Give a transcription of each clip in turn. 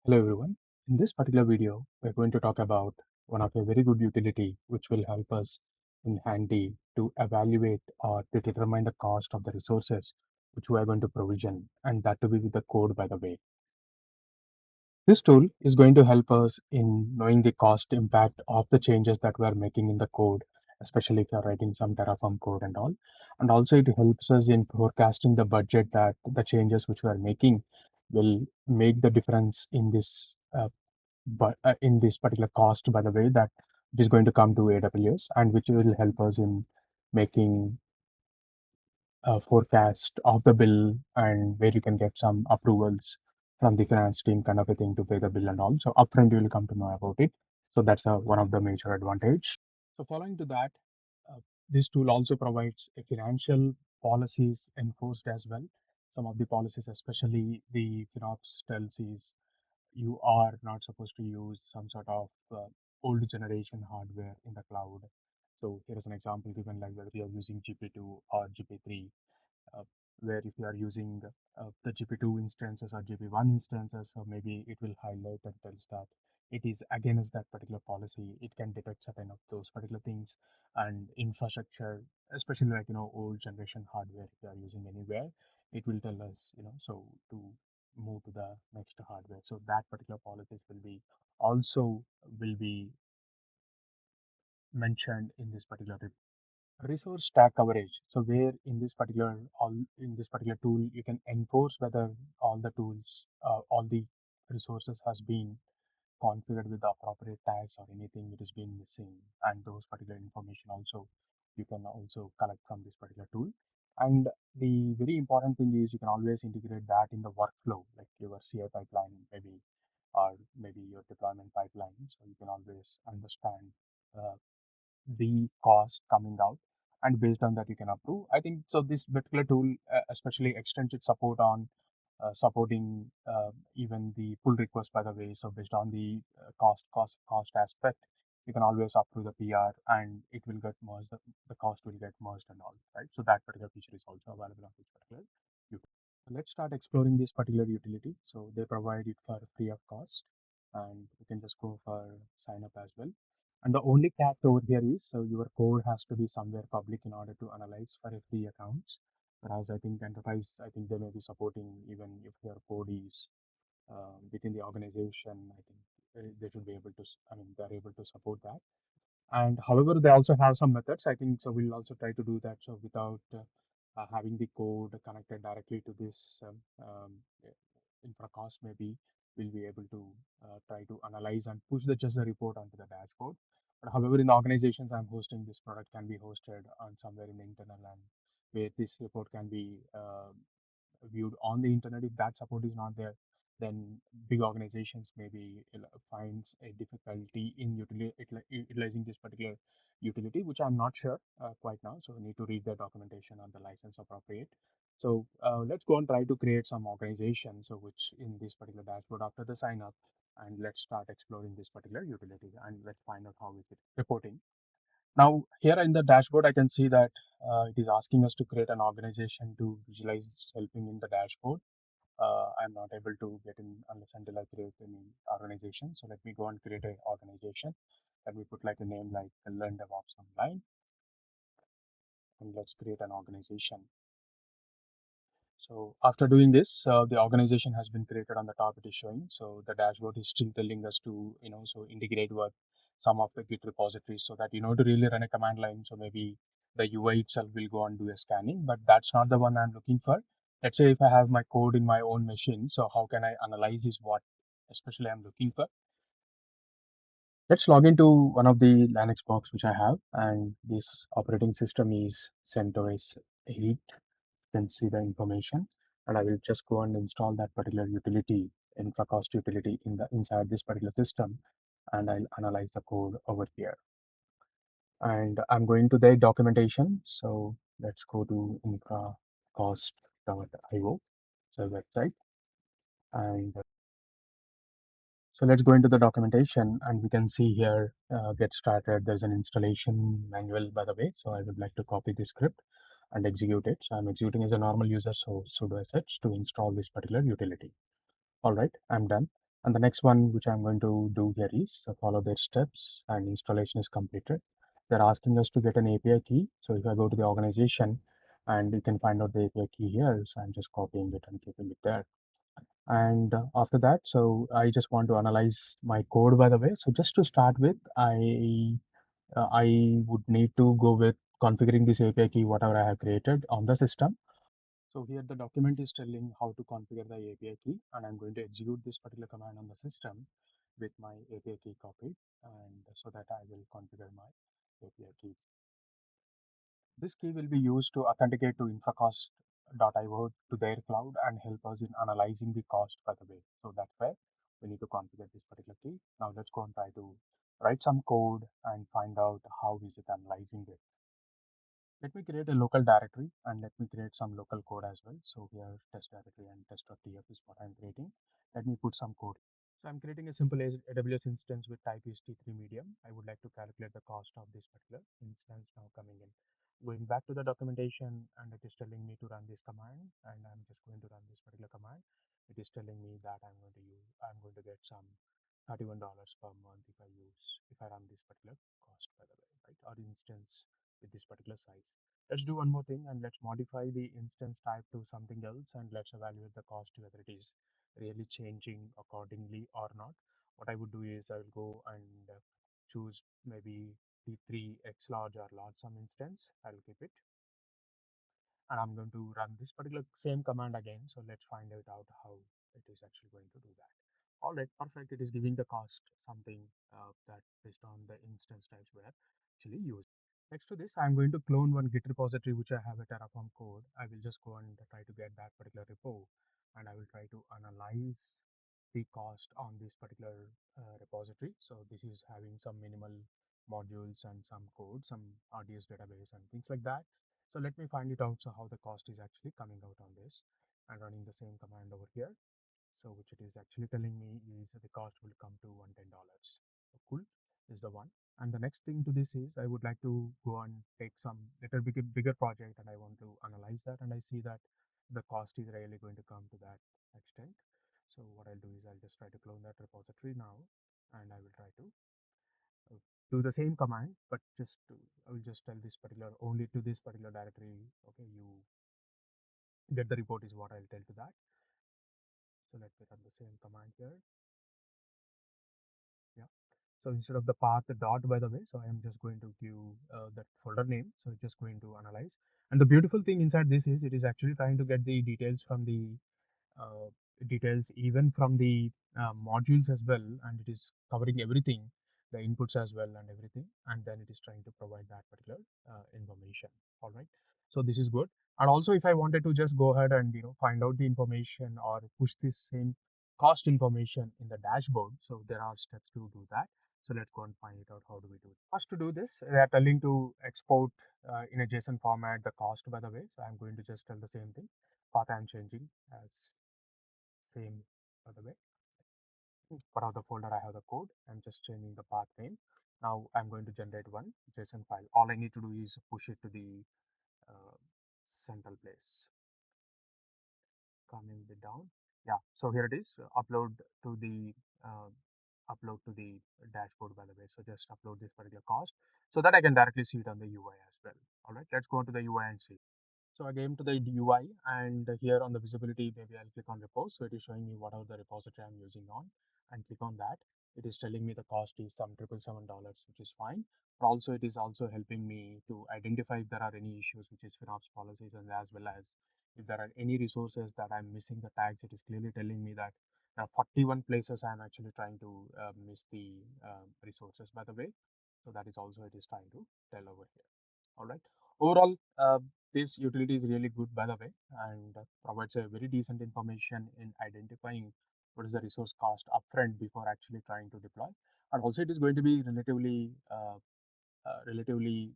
Hello everyone. In this particular video, we're going to talk about one of a very good utility which will help us in handy to evaluate or to determine the cost of the resources which we are going to provision, and that to be with the code, by the way. This tool is going to help us in knowing the cost impact of the changes that we are making in the code, especially if you're writing some Terraform code and all. And also it helps us in forecasting the budget that the changes which we are making will make the difference in this in this particular cost, by the way, that it is going to come to AWS, and which will help us in making a forecast of the bill and where you can get some approvals from the finance team kind of a thing to pay the bill and all. So upfront you will come to know about it. So that's one of the major advantage. So following to that, uh, this tool also provides a financial policies enforced as well. Some of the policies, especially the FinOps tells is you are not supposed to use some sort of old generation hardware in the cloud. So here is an example given, like whether you are using GP2 or GP3, uh, where if you are using the GP2 instances or GP1 instances, so maybe it will highlight and tells that it is against that particular policy. It can detect certain of those particular things, and infrastructure, especially like old generation hardware, if you are using anywhere, it will tell us so to move to the next hardware. So that particular policies will be also will be mentioned in this particular resource stack coverage. So where in this particular tool you can enforce whether all the tools, all the resources has been configured with the appropriate tags or anything it has been missing, and those particular information also you can also collect from this particular tool. And the very important thing is you can always integrate that in the workflow, like your CI pipeline maybe, or maybe your deployment pipeline. So you can always understand uh, the cost coming out, and based on that you can approve. I think so this particular tool especially extends its support on supporting even the pull request, by the way. So based on the cost aspect, you can always approve the PR and it will get merged, the cost will get merged and all, right? So that particular feature is also available on this particular utility. Let's start exploring this particular utility. So they provide it for free of cost, and you can just go for sign up as well. And the only catch over here is, so your code has to be somewhere public in order to analyze for a free accounts. Whereas I think enterprise, I think they may be supporting even if your code is within the organization. I think they should be able to, I mean, they're able to support that. And however, they also have some methods. I think so. We'll also try to do that. So without having the code connected directly to this infracast, maybe we'll be able to try to analyze and push just the report onto the dashboard. But however, in the organizations I'm hosting, this product can be hosted on somewhere in the internal, and where this report can be viewed on the internet. If that support is not there, then big organizations maybe finds a difficulty in utilizing this particular utility, which I'm not sure quite now. So we need to read the documentation on the license appropriate. So let's go and try to create some organization. So which in this particular dashboard after the sign up, and let's start exploring this particular utility and let's find out how is it reporting. Now, here in the dashboard, I can see that it is asking us to create an organization to visualize helping in the dashboard. I'm not able to get in unless until I create any organization. So let me go and create an organization. Let me put like a name like Learn DevOps Online, and let's create an organization. So after doing this, the organization has been created. On the top it is showing. So the dashboard is still telling us to, so integrate with some of the Git repositories, so that to really run a command line. So maybe the UI itself will go and do a scanning, but that's not the one I'm looking for. Let's say if I have my code in my own machine, so how can I analyze is what especially I'm looking for. Let's log into one of the Linux box which I have, and this operating system is CentOS 8. Can see the information, and I will just go and install that particular utility, infracost utility, inside this particular system, and I'll analyze the code over here. And I'm going to the documentation. So let's go to infracost.io, so website. And so let's go into the documentation, and we can see here, get started. There's an installation manual, by the way. So I would like to copy this script and execute it. So I'm executing as a normal user, so sudo sh to install this particular utility. All right, I'm done. And the next one, which I'm going to do here is follow their steps and installation is completed. They're asking us to get an API key. So if I go to the organization and you can find out the API key here, so I'm just copying it and keeping it there. And after that, so I just want to analyze my code, by the way. So just to start with, I would need to go with configuring this API key, whatever I have created on the system. So here the document is telling how to configure the API key, and I'm going to execute this particular command on the system with my API key copied, and so that I will configure my API key. This key will be used to authenticate to infracost.io to their cloud and help us in analyzing the cost, by the way. So that's where we need to configure this particular key. Now let's go and try to write some code and find out how is it analyzing it. Let me create a local directory and let me create some local code as well. So here test directory and test.tf is what I'm creating. Let me put some code. So I'm creating a simple AWS instance with type is T3 medium. I would like to calculate the cost of this particular instance now coming in. Going back to the documentation and it is telling me to run this command and I'm just going to run this particular command. It is telling me that I'm going to get some $31 per month if I run this particular cost, by the way, right? Or instance with this particular size. Let's do one more thing and let's modify the instance type to something else and let's evaluate the cost whether it is really changing accordingly or not. What I would do is I will go and choose maybe T3 X large or large sum instance. I'll keep it and I'm going to run this particular same command again. So let's find it out how it is actually going to do that. All right, perfect. It is giving the cost something that based on the instance types we are actually used. Next to this, I'm going to clone one Git repository which I have a Terraform code. I will just go and try to get that particular repo and I will try to analyze the cost on this particular repository. So this is having some minimal modules and some code, some RDS database and things like that. So let me find it out. So how the cost is actually coming out on this and running the same command over here. So which it is actually telling me is the cost will come to $110. So cool is the one. And the next thing to this is I would like to go and take some little bigger project and I want to analyze that and I see that the cost is really going to come to that extent. So what I'll do is I'll just try to clone that repository now and I will try to uh, do the same command, but I will just tell this particular only to this particular directory. Okay, you get the report is what I'll tell to that. So let me run the same command here. Yeah. So instead of the path dot, by the way, so I am just going to give that folder name. So it's just going to analyze. And the beautiful thing inside this is it is actually trying to get the details from the uh, details even from the modules as well, and it is covering everything, the inputs as well and everything, and then it is trying to provide that particular information. All right, so this is good. And also if I wanted to just go ahead and find out the information or push this same cost information in the dashboard, so there are steps to do that. So let's go and find it out. How do we do it? First, to do this, they are telling to export in a JSON format the cost, by the way. So I'm going to just tell the same thing. Path I'm changing as same, by the way. For other folder I have the code. I'm just changing the path name. Now I'm going to generate one JSON file. All I need to do is push it to the uh, central place. Coming it down. Yeah, so here it is. Uh, upload to the dashboard, by the way. So just upload this particular cost so that I can directly see it on the UI as well. All right, let's go to the UI and see. So I came to the UI and here on the visibility, maybe I'll click on repos. So it is showing me what are the repository I'm using on and click on that. It is telling me the cost is some $777, which is fine. But also it is also helping me to identify if there are any issues, which is FinOps policies, and as well as if there are any resources that I'm missing the tags. It is clearly telling me that there are 41 places I'm actually trying to miss the resources, by the way. So that is also it is trying to tell over here. All right. Overall, this utility is really good, by the way, and provides a very decent information in identifying what is the resource cost upfront before actually trying to deploy. And also, it is going to be relatively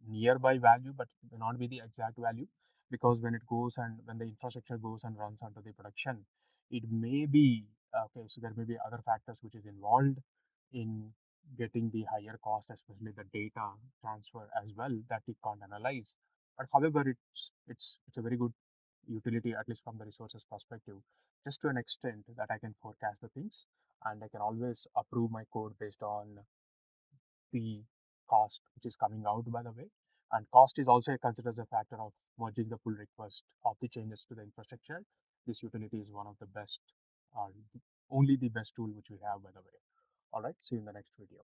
nearby value, but it may not be the exact value, because when it goes and when the infrastructure goes and runs onto the production, it may be okay. So there may be other factors which is involved in getting the higher cost, especially the data transfer as well that it can't analyze. But however, it's a very good utility, at least from the resources perspective, just to an extent that I can forecast the things and I can always approve my code based on the cost which is coming out, by the way. And cost is also considered as a factor of merging the pull request of the changes to the infrastructure. This utility is one of the best, only the best tool which we have, by the way. All right, see you in the next video.